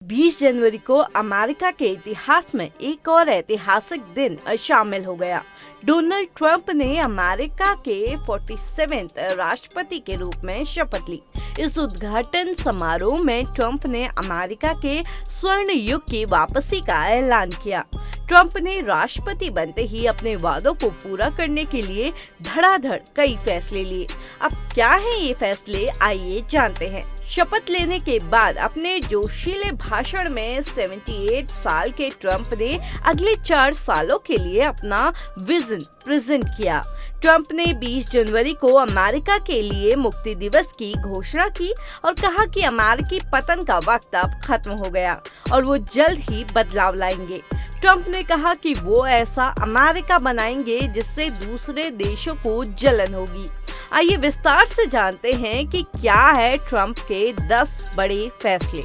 20 जनवरी को अमेरिका के इतिहास में एक और ऐतिहासिक दिन शामिल हो गया। डोनाल्ड ट्रंप ने अमेरिका के 47वें राष्ट्रपति के रूप में शपथ ली। इस उद्घाटन समारोह में ट्रंप ने अमेरिका के स्वर्ण युग की वापसी का ऐलान किया। ट्रंप ने राष्ट्रपति बनते ही अपने वादों को पूरा करने के लिए धड़ाधड़ कई फैसले लिए। अब क्या है ये फैसले, आइए जानते हैं। शपथ लेने के बाद अपने जोशीले भाषण में 78 साल के ट्रंप ने अगले 4 सालों के लिए अपना विजन प्रेजेंट किया। ट्रंप ने 20 जनवरी को अमेरिका के लिए मुक्ति दिवस की घोषणा की और कहा कि अमेरिकी पतन का वक्त अब खत्म हो गया और वो जल्द ही बदलाव लाएंगे। ट्रंप ने कहा कि वो ऐसा अमेरिका बनाएंगे जिससे दूसरे देशों को जलन होगी। आइए विस्तार से जानते हैं कि क्या है ट्रंप के 10 बड़े फैसले।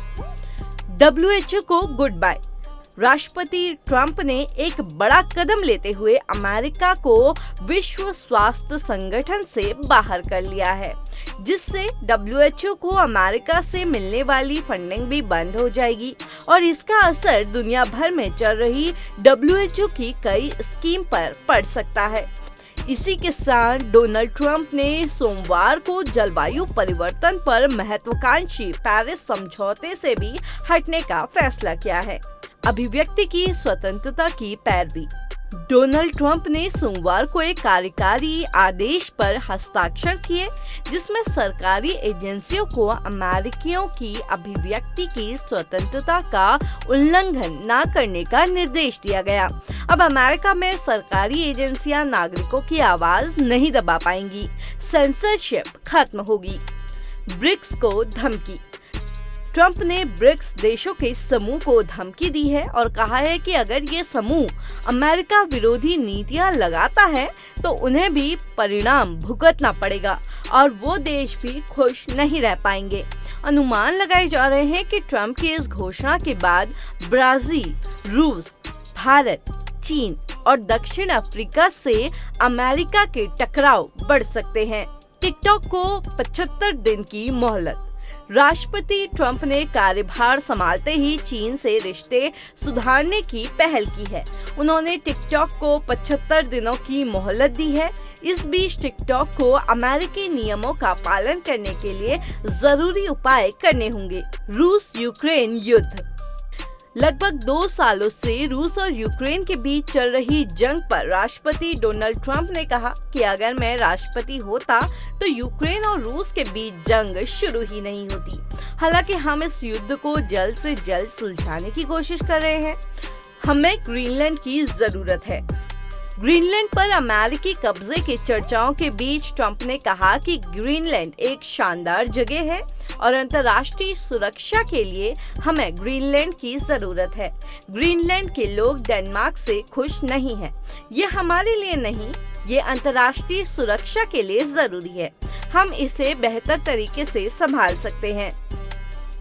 WHO को गुड बाय। राष्ट्रपति ट्रंप ने एक बड़ा कदम लेते हुए अमेरिका को विश्व स्वास्थ्य संगठन से बाहर कर लिया है, जिससे WHO को अमेरिका से मिलने वाली फंडिंग भी बंद हो जाएगी और इसका असर दुनिया भर में चल रही WHO की कई स्कीम पर पड़ सकता है। इसी के साथ डोनाल्ड ट्रंप ने सोमवार को जलवायु परिवर्तन पर महत्वाकांक्षी पेरिस समझौते से भी हटने का फैसला किया है। अभिव्यक्ति की स्वतंत्रता की पैरवी। डोनाल्ड ट्रंप ने सोमवार को एक कार्यकारी आदेश पर हस्ताक्षर किए, जिसमें सरकारी एजेंसियों को अमेरिकियों की अभिव्यक्ति की स्वतंत्रता का उल्लंघन न करने का निर्देश दिया गया। अब अमेरिका में सरकारी एजेंसियां नागरिकों की आवाज नहीं दबा पाएंगी। सेंसरशिप खत्म होगी। ब्रिक्स को धमकी। ट्रंप ने ब्रिक्स देशों के समूह को धमकी दी है और कहा है कि अगर ये समूह अमेरिका विरोधी नीतियां लगाता है तो उन्हें भी परिणाम भुगतना पड़ेगा और वो देश भी खुश नहीं रह पाएंगे। अनुमान लगाए जा रहे हैं कि ट्रंप की इस घोषणा के बाद ब्राजील, रूस, भारत, चीन और दक्षिण अफ्रीका से अमेरिका के टकराव बढ़ सकते हैं। टिकटॉक को 75 दिन की मोहलत। राष्ट्रपति ट्रंप ने कार्यभार संभालते ही चीन से रिश्ते सुधारने की पहल की है। उन्होंने टिकटॉक को 75 दिनों की मोहलत दी है। इस बीच टिकटॉक को अमेरिकी नियमों का पालन करने के लिए जरूरी उपाय करने होंगे। रूस यूक्रेन युद्ध। लगभग 2 सालों से रूस और यूक्रेन के बीच चल रही जंग पर राष्ट्रपति डोनाल्ड ट्रंप ने कहा कि अगर मैं राष्ट्रपति होता तो यूक्रेन और रूस के बीच जंग शुरू ही नहीं होती। हालांकि हम इस युद्ध को जल्द से जल्द सुलझाने की कोशिश कर रहे हैं। हमें ग्रीनलैंड की जरूरत है। ग्रीनलैंड पर अमेरिकी कब्जे की चर्चाओं के बीच ट्रंप ने कहा कि ग्रीनलैंड एक शानदार जगह है और अंतर्राष्ट्रीय सुरक्षा के लिए हमें ग्रीनलैंड की जरूरत है। ग्रीनलैंड के लोग डेनमार्क से खुश नहीं हैं। ये हमारे लिए नहीं, ये अंतर्राष्ट्रीय सुरक्षा के लिए जरूरी है। हम इसे बेहतर तरीके से संभाल सकते हैं।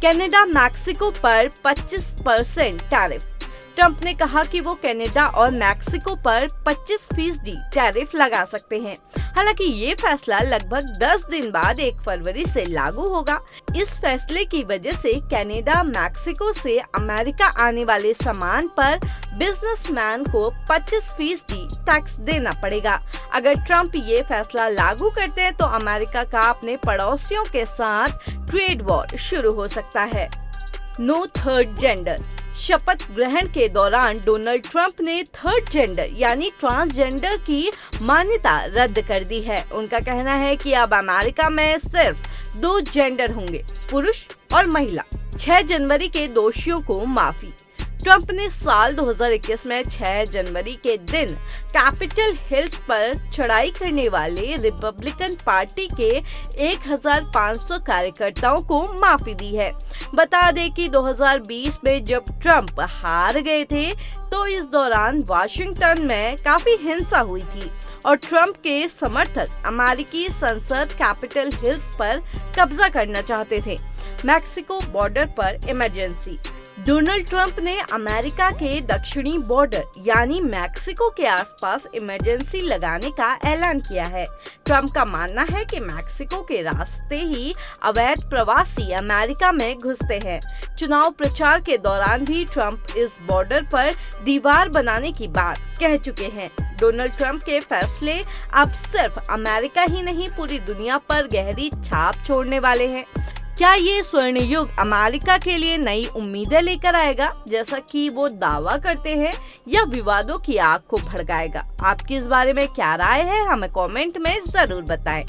कनाडा मैक्सिको पर 25% टैरिफ। ट्रंप ने कहा कि वो कनाडा और मैक्सिको पर 25% टैरिफ लगा सकते हैं। हालांकि ये फैसला लगभग 10 दिन बाद 1 फरवरी से लागू होगा। इस फैसले की वजह से कनाडा मैक्सिको से अमेरिका आने वाले सामान पर बिजनेसमैन को 25% टैक्स देना पड़ेगा। अगर ट्रंप ये फैसला लागू करते हैं तो अमेरिका का अपने पड़ोसियों के साथ ट्रेड वॉर शुरू हो सकता है। No third gender. शपथ ग्रहण के दौरान डोनाल्ड ट्रंप ने थर्ड जेंडर यानी ट्रांसजेंडर की मान्यता रद्द कर दी है। उनका कहना है कि अब अमेरिका में सिर्फ 2 जेंडर होंगे, पुरुष और महिला। 6 जनवरी के दोषियों को माफी। ट्रंप ने साल 2021 में 6 जनवरी के दिन कैपिटल हिल्स पर चढ़ाई करने वाले रिपब्लिकन पार्टी के 1500 कार्यकर्ताओं को माफी दी है। बता दें कि 2020 में जब ट्रंप हार गए थे तो इस दौरान वाशिंगटन में काफी हिंसा हुई थी और ट्रंप के समर्थक अमेरिकी संसद कैपिटल हिल्स पर कब्जा करना चाहते थे। मैक्सिको बॉर्डर पर इमरजेंसी। डोनाल्ड ट्रंप ने अमेरिका के दक्षिणी बॉर्डर यानी मैक्सिको के आसपास इमरजेंसी लगाने का ऐलान किया है। ट्रंप का मानना है कि मैक्सिको के रास्ते ही अवैध प्रवासी अमेरिका में घुसते हैं। चुनाव प्रचार के दौरान भी ट्रंप इस बॉर्डर पर दीवार बनाने की बात कह चुके हैं। डोनाल्ड ट्रंप के फैसले अब सिर्फ अमेरिका ही नहीं पूरी दुनिया पर गहरी छाप छोड़ने वाले हैं। क्या ये स्वर्ण युग अमेरिका के लिए नई उम्मीदें लेकर आएगा जैसा कि वो दावा करते हैं, या विवादों की आग को भड़काएगा? आपकी इस बारे में क्या राय है, हमें कमेंट में जरूर बताएं।